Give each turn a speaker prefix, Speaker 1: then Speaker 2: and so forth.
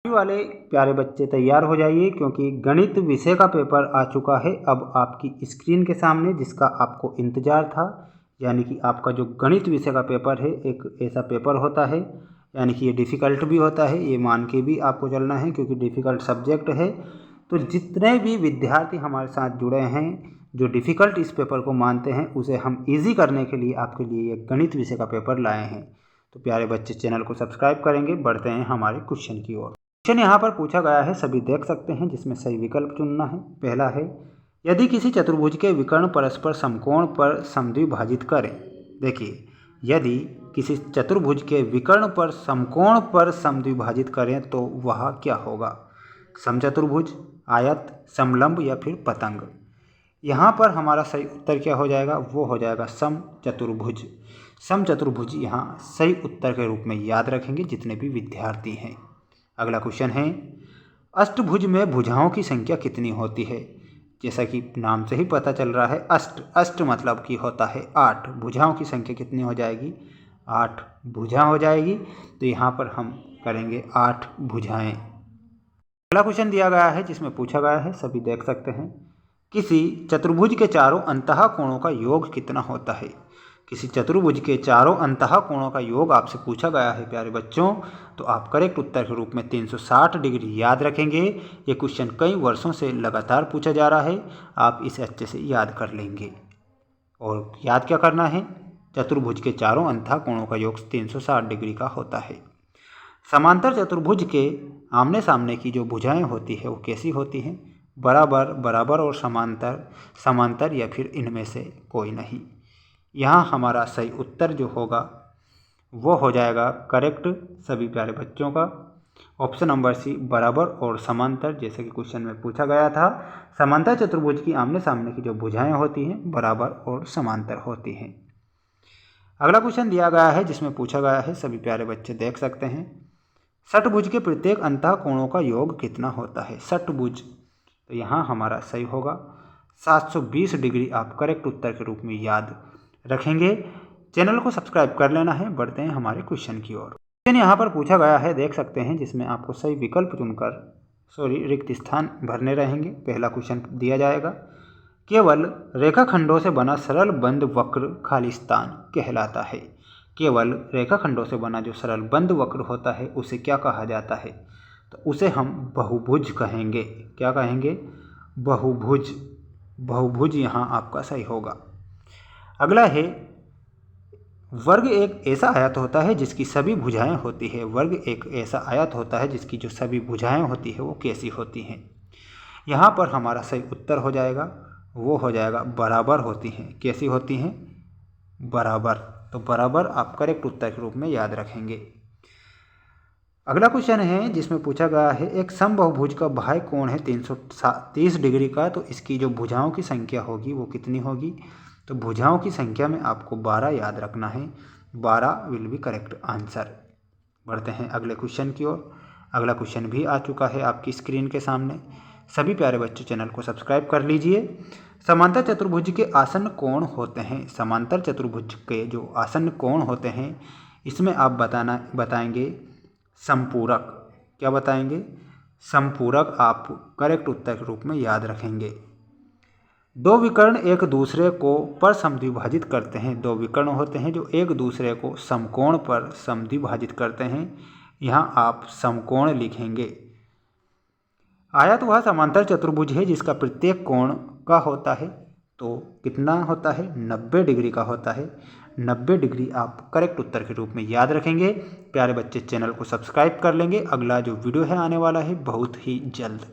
Speaker 1: वाले प्यारे बच्चे तैयार हो जाइए, क्योंकि गणित विषय का पेपर आ चुका है अब आपकी स्क्रीन के सामने, जिसका आपको इंतज़ार था। यानी कि आपका जो गणित विषय का पेपर है एक ऐसा पेपर होता है, यानी कि ये डिफ़िकल्ट भी होता है, ये मान के भी आपको चलना है क्योंकि डिफ़िकल्ट सब्जेक्ट है। तो जितने भी विद्यार्थी हमारे साथ जुड़े हैं जो डिफ़िकल्ट इस पेपर को मानते हैं, उसे हम ईजी करने के लिए आपके लिए ये गणित विषय का पेपर लाए हैं। तो प्यारे बच्चे चैनल को सब्सक्राइब करेंगे। बढ़ते हैं हमारे क्वेश्चन की ओर। क्वेश्चन यहाँ पर पूछा गया है, सभी देख सकते हैं, जिसमें सही विकल्प चुनना है। पहला है, यदि किसी चतुर्भुज के विकर्ण परस्पर समकोण पर समद्विभाजित करें। देखिए, यदि किसी चतुर्भुज के विकर्ण पर समकोण पर समद्विभाजित करें तो वह क्या होगा? समचतुर्भुज, आयत, समलंब या फिर पतंग। यहाँ पर हमारा सही उत्तर क्या हो जाएगा? वो हो जाएगा समचतुर्भुज। समचतुर्भुज यहाँ सही उत्तर के रूप में याद रखेंगे जितने भी विद्यार्थी हैं। अगला क्वेश्चन है, अष्टभुज में भुजाओं की संख्या कितनी होती है? जैसा कि नाम से ही पता चल रहा है, अष्ट मतलब कि होता है 8। भुजाओं की संख्या कितनी हो जाएगी? 8 भुजा हो जाएगी। तो यहाँ पर हम करेंगे 8 भुजाएं। अगला क्वेश्चन दिया गया है जिसमें पूछा गया है, सभी देख सकते हैं, किसी चतुर्भुज के चारों अंतः कोणों का योग कितना होता है? किसी चतुर्भुज के चारों अंतः कोणों का योग आपसे पूछा गया है प्यारे बच्चों। तो आप करेक्ट उत्तर के रूप में 360 डिग्री याद रखेंगे। ये क्वेश्चन कई वर्षों से लगातार पूछा जा रहा है, आप इसे अच्छे से याद कर लेंगे। और याद क्या करना है? चतुर्भुज के चारों अंतः कोणों का योग 360 डिग्री का होता है। समांतर चतुर्भुज के आमने सामने की जो भुजाएं होती है वो कैसी होती हैं? बराबर, बराबर और समांतर, समांतर या फिर इनमें से कोई नहीं। यहाँ हमारा सही उत्तर जो होगा वो हो जाएगा करेक्ट सभी प्यारे बच्चों का ऑप्शन नंबर सी, बराबर और समांतर। जैसे कि क्वेश्चन में पूछा गया था, समांतर चतुर्भुज की आमने सामने की जो भुजाएं होती हैं बराबर और समांतर होती हैं। अगला क्वेश्चन दिया गया है जिसमें पूछा गया है, सभी प्यारे बच्चे देख सकते हैं, षटभुज के प्रत्येक अंतः कोणों का योग कितना होता है? षटभुज, तो यहाँ हमारा सही होगा 720 डिग्री। आप करेक्ट उत्तर के रूप में याद रखेंगे। चैनल को सब्सक्राइब कर लेना है। बढ़ते हैं हमारे क्वेश्चन की ओर। क्वेश्चन यहाँ पर पूछा गया है, देख सकते हैं, जिसमें आपको सही विकल्प चुनकर रिक्त स्थान भरने रहेंगे। पहला क्वेश्चन दिया जाएगा, केवल रेखाखंडों से बना सरल बंद वक्र खालिस्तान कहलाता है। केवल रेखाखंडों से बना जो सरल बंद वक्र होता है उसे क्या कहा जाता है? तो उसे हम बहुभुज कहेंगे। क्या कहेंगे? बहुभुज। बहुभुज यहाँ आपका सही होगा। अगला है, वर्ग एक ऐसा आयत होता है जिसकी सभी भुजाएं होती है। वर्ग एक ऐसा आयत होता है जिसकी जो सभी भुजाएं होती है वो कैसी होती हैं? यहाँ पर हमारा सही उत्तर हो जाएगा, वो हो जाएगा बराबर होती हैं। कैसी होती हैं? बराबर। तो बराबर आप करेक्ट उत्तर के रूप में याद रखेंगे। अगला क्वेश्चन है जिसमें पूछा गया है, एक समबाहुभुज का बाह्य कोण है 330 डिग्री का, तो इसकी जो भुजाओं की संख्या होगी वो कितनी होगी? तो भुजाओं की संख्या में आपको 12 याद रखना है। 12 विल बी करेक्ट आंसर। बढ़ते हैं अगले क्वेश्चन की ओर। अगला क्वेश्चन भी आ चुका है आपकी स्क्रीन के सामने। सभी प्यारे बच्चों चैनल को सब्सक्राइब कर लीजिए। समांतर चतुर्भुज के आसन्न कोण होते हैं। समांतर चतुर्भुज के जो आसन्न कोण होते हैं इसमें आप बताएंगे संपूरक। क्या बताएंगे? संपूरक। आप करेक्ट उत्तर के रूप में याद रखेंगे। दो विकर्ण एक दूसरे को पर समद्विभाजित करते हैं। दो विकर्ण होते हैं जो एक दूसरे को समकोण पर समद्विभाजित करते हैं। यहाँ आप समकोण लिखेंगे। आयत वह समांतर चतुर्भुज है जिसका प्रत्येक कोण का होता है, तो कितना होता है? 90 डिग्री का होता है। 90 डिग्री आप करेक्ट उत्तर के रूप में याद रखेंगे। प्यारे बच्चे चैनल को सब्सक्राइब कर लेंगे। अगला जो वीडियो है आने वाला है बहुत ही जल्द।